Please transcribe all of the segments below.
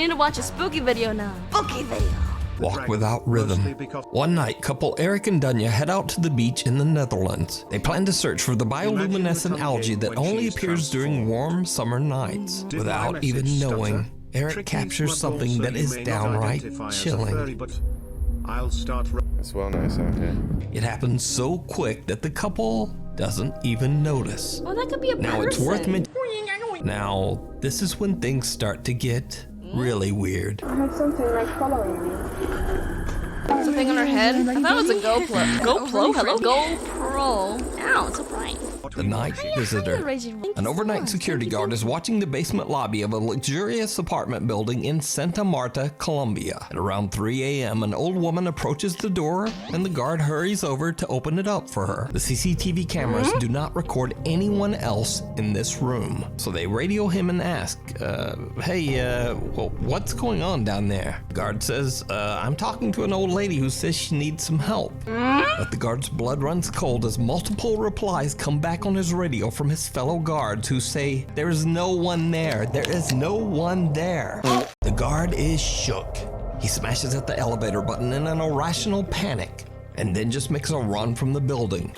need to watch a spooky video now. Spooky video. Walk without rhythm. One night, couple Eric and Dunya head out to the beach in the Netherlands. They plan to search for the bioluminescent algae that only appears during warm summer nights. Without even knowing, Eric captures something that is downright chilling. That's well nice out here. It happens so quick that the couple doesn't even notice. Well, that could be a person. Now it's worth mentioning. Now, this is when things start to get really weird. I have something like following me. Something on her head? I thought it was a GoPro. GoPro? Hello? GoPro. Ow, it's a prank. The night visitor. An overnight security guard is watching the basement lobby of a luxurious apartment building in Santa Marta, Colombia. At around 3 a.m., an old woman approaches the door and the guard hurries over to open it up for her. The CCTV cameras do not record anyone else in this room. So they radio him and ask, hey, what's going on down there? The guard says, I'm talking to an old lady who says she needs some help. But the guard's blood runs cold as multiple replies come back on his radio from his fellow guards who say, there is no one there. There is no one there. The guard is shook. He smashes at the elevator button in an irrational panic and then just makes a run from the building.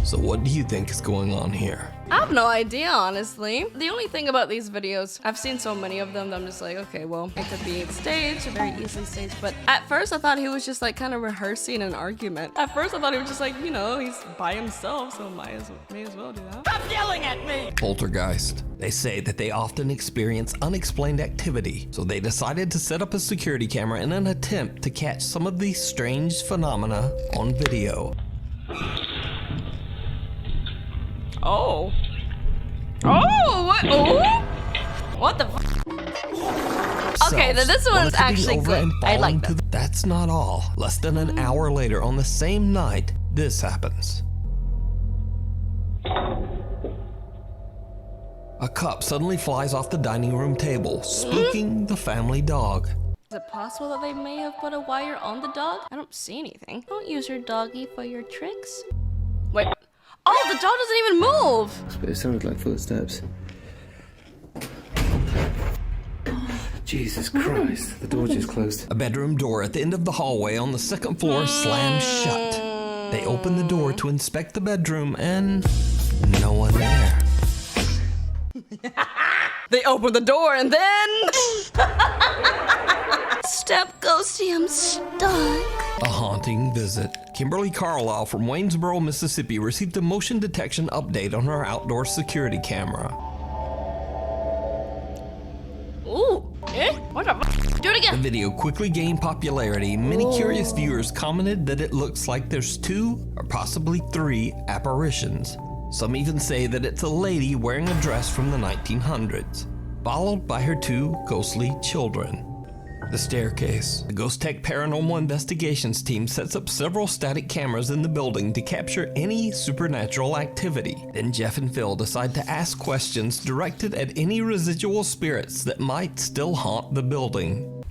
So what do you think is going on here? I have no idea, honestly. The only thing about these videos, I've seen so many of them that I'm just like, okay, well, it could be staged, very easily staged. But at first I thought he was just like kind of rehearsing an argument. At first I thought he was just like, you know, he's by himself, so may as well do that. Stop yelling at me! Poltergeist. They say that they often experience unexplained activity, so they decided to set up a security camera in an attempt to catch some of these strange phenomena on video. Oh. Oh, what? Oh? What the f? Okay, then this one is actually good. I like that. That's not all. Less than an hour later, on the same night, this happens. A cup suddenly flies off the dining room table, spooking the family dog. Is it possible that they may have put a wire on the dog? I don't see anything. Don't use your doggy for your tricks. Wait. Oh, the dog doesn't even move! But it sounded like footsteps. Jesus Christ, the door just closed. A bedroom door at the end of the hallway on the second floor slams shut. They open the door to inspect the bedroom and no one there. They open the door and then... Step ghosty, I'm stuck. A haunting visit. Kimberly Carlisle from Waynesboro, Mississippi received a motion detection update on her outdoor security camera. Ooh, what the f? Do it The again. video quickly gained popularity. Many curious viewers commented that it looks like there's 2 or possibly 3 apparitions. Some even say that it's a lady wearing a dress from the 1900s, followed by her 2 ghostly children. The staircase. The Ghost Tech Paranormal Investigations team sets up several static cameras in the building to capture any supernatural activity. Then Jeff and Phil decide to ask questions directed at any residual spirits that might still haunt the building.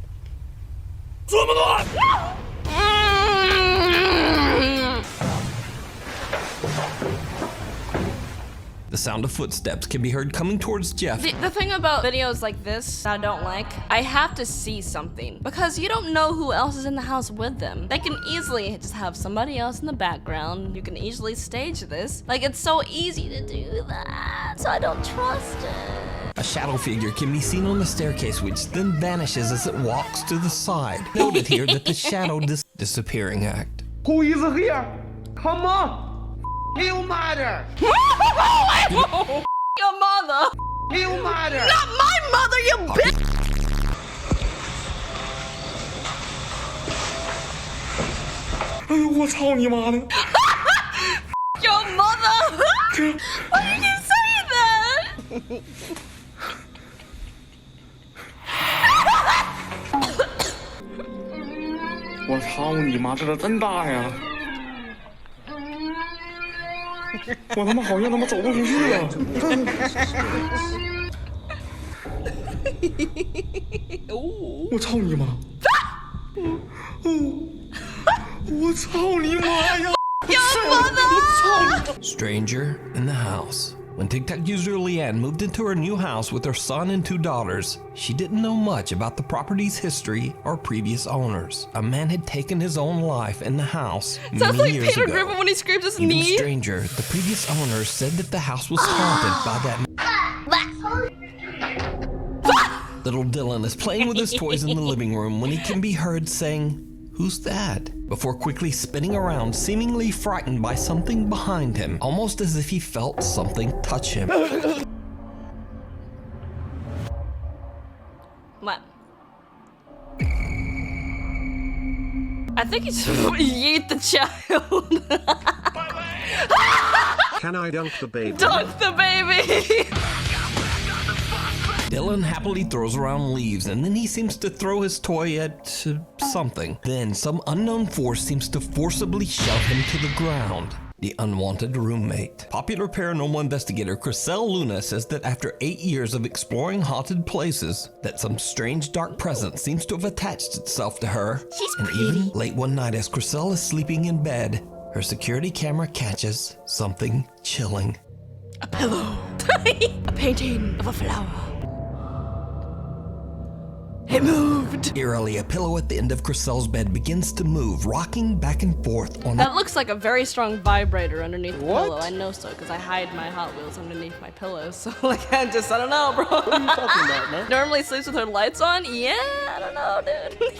The sound of footsteps can be heard coming towards Jeff. The thing about videos like this I don't like, I have to see something because you don't know who else is in the house with them. They can easily just have somebody else in the background. You can easily stage this. Like, it's so easy to do that, so I don't trust it. A shadow figure can be seen on the staircase, which then vanishes as it walks to the side. Noted here that the shadow disappearing act. Who is here? Come on! You mother! Your mother! You mother! Not my mother, you bitch! Your mother! Why did you say that? 我操你妈，这个真大呀！我他妈好像他妈走不出去了。我操你妈！我操你妈呀！ Your mother! Stranger in the house. When TikTok user Leanne moved into her new house with her son and 2 daughters, she didn't know much about the property's history or previous owners. A man had taken his own life in the house Sounds many like years Peter ago. Griffin when he scrapes his Even knee. stranger, the previous owners said that the house was haunted by that. Little Dylan is playing with his toys in the living room when he can be heard saying, "Who's that?" before quickly spinning around, seemingly frightened by something behind him, almost as if he felt something touch him. What? I think he's yeet the child. Can I dunk the baby? Dunk the baby! Dylan happily throws around leaves, and then he seems to throw his toy at something. Then some unknown force seems to forcibly shove him to the ground. The unwanted roommate. Popular paranormal investigator Chriselle Luna says that after 8 years of exploring haunted places, that some strange dark presence seems to have attached itself to her. She's and pretty. even late one night as Chriselle is sleeping in bed, her security camera catches something chilling. A pillow. A painting of a flower. It moved. Eerily, a pillow at the end of Chriselle's bed begins to move, rocking back and forth on That looks like a very strong vibrator underneath the pillow. I know so, because I hide my Hot Wheels underneath my pillows. So, like, I don't know, bro. What are you talking about, man? Normally sleeps with her lights on? Yeah, I don't know, dude.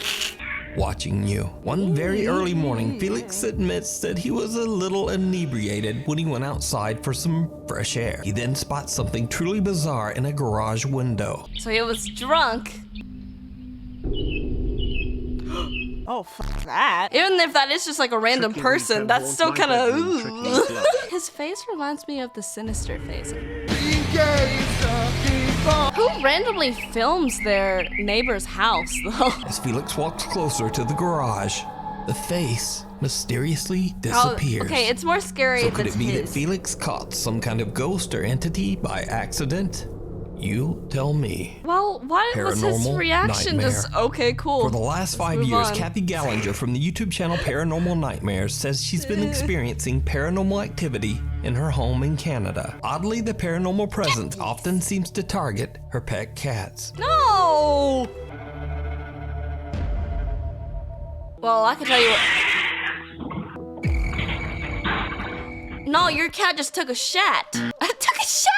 watching you. One very early morning, Felix admits that he was a little inebriated when he went outside for some fresh air. He then spots something truly bizarre in a garage window. So he was drunk. Oh, fuck that. Even if that is just like a random Trickywi person, can that's haunt still my kind bedroom, of. Trickywi's love. His face reminds me of the Sinister face. Who randomly films their neighbor's house, though? As Felix walks closer to the garage, the face mysteriously disappears. Oh, okay, it's more scary So if could it's it be that his. Felix caught some kind of ghost or entity by accident? You tell me. Well, why was his Paranormal reaction nightmare. just okay, cool? For the last 5 move years, on. Kathy Gallinger from the YouTube channel Paranormal Nightmares says she's been experiencing paranormal activity in her home in Canada. Oddly, the paranormal presence often seems to target her pet cats. No! Well, I can tell you what. No, your cat just took a shat. Took a shat?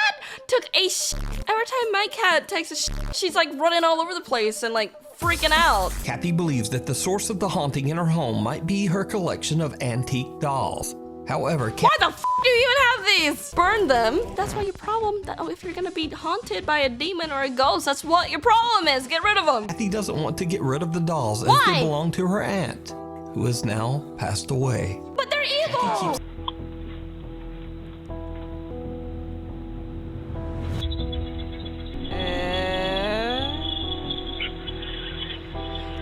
Took a shat. Every time my cat takes a shat, she's like running all over the place and like freaking out. Kathy believes that the source of the haunting in her home might be her collection of antique dolls. However, Why the f do you even have these? Burn them. That's why your problem. If you're gonna be haunted by a demon or a ghost, that's what your problem is. Get rid of them. Kathy doesn't want to get rid of the dolls as Why? they belong to her aunt, who has now passed away. But they're evil.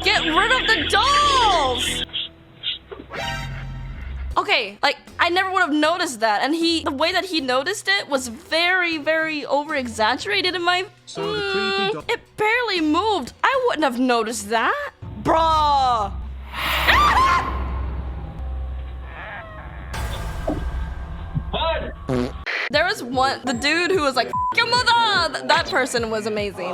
Get rid of the dolls! Okay, like, I never would have noticed that, and the way that he noticed it was very, very over-exaggerated in my... So the creepy doll- it barely moved. I wouldn't have noticed that. Bruh! There was one, the dude who was like, "F your mother!" That person was amazing.